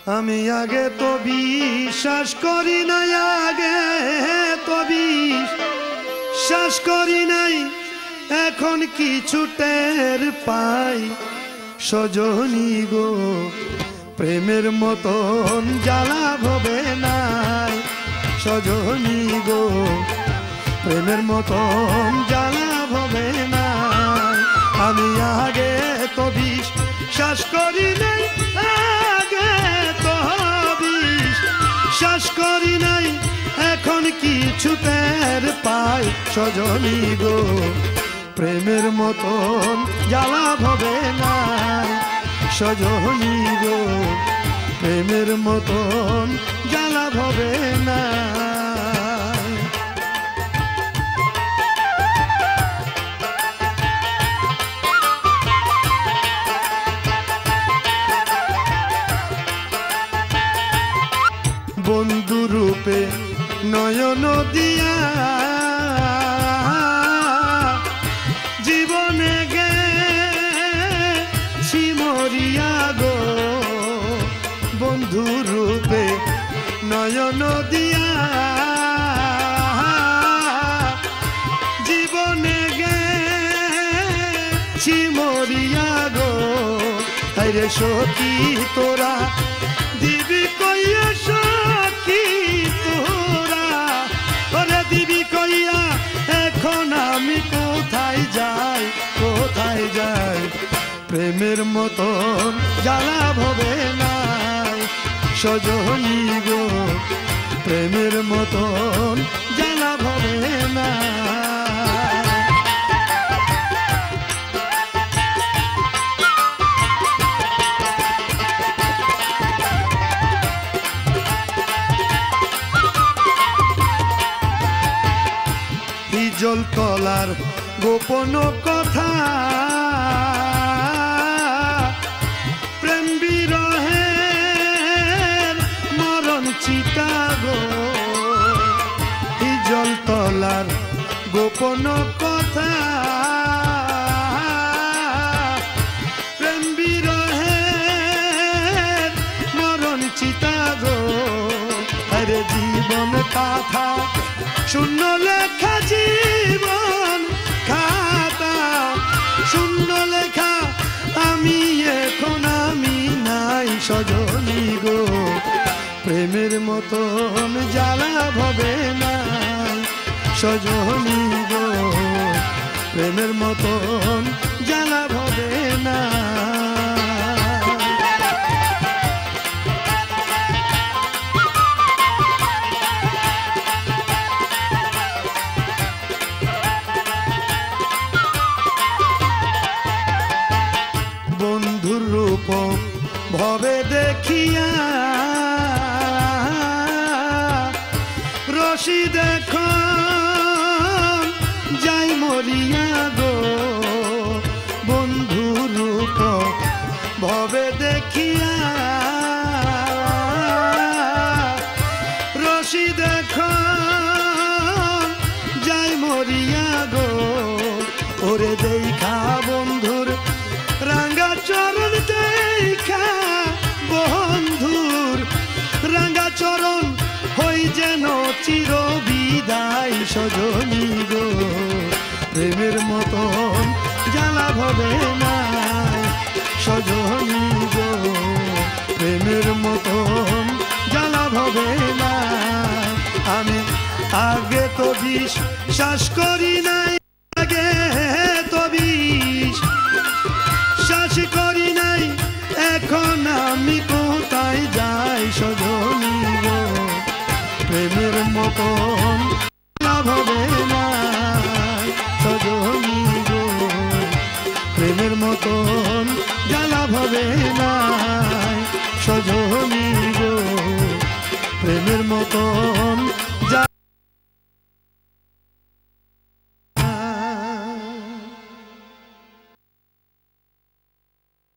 আমি আগে তো বিশ্বাস করি নাই, আগে তো বিশ্বাস করি নাই, এখন কিছু টের পাই। সজনী গো প্রেমের মতন জ্বালা ভবে নাই। সজনী গো প্রেমের মতন জ্বালা ভবে নাই। আমি আগে তো বিশ্বাস করি নাই, আগে তো বিশ্বাস করি নাই, এখন কিছু টের পাই। সজনী গো প্রেমের মতন জ্বালা ভবে নাই। সজনী গো প্রেমের মতন জ্বালা ভবে নাই। বন্ধু রূপে নয়ন দিয়া জীবনে গেছি মরিয়া গো। বন্ধু রূপে নয়ন দিয়া জীবনে গেছি মরিয়া গো। আরে সখী তোরা দিবি কইয়া, সখী তোরা ওরে দিবি কইয়া, এখন আমি কোথায় যাই, কোথায় যাই। প্রেমের মতন জ্বালা ভবে নাই। সজনী গো প্রেমের মতন জ্বালা ভবে নাই। জল তলার গোপন কথা, প্রেম বিরহের মরণ চিতা গো। জল তলার গোপন কথা, প্রেম বিরহের মরণ চিতা গো। আরে জীবন কথা শূন্য লেখা, জীবন খাতা শূন্য লেখা, আমি এখন আমি নাই। সজনী গো প্রেমের মতন জ্বালা ভবে নাই। সজনী গো প্রেমের মতন জ্বালা ভবে নাই। বন্ধুর রূপ ভবে দেখিয়া রশি দেখো যাই মরিয়া গো। বন্ধুর রূপ ভবে দেখিয়া রশি দেখো যাই মরিয়া গো। ওরে দেখা বন্ধুর রাঙ্গা চরণ, দেখা বন্ধুর রাঙ্গা চরণ, হই যেন চির বিদায়। সজনী গো প্রেমের মতন জ্বালা ভবে নাই। সজনী গো প্রেমের মতন জ্বালা ভবে নাই। আমি আগে তো বিশ্বাস করি না,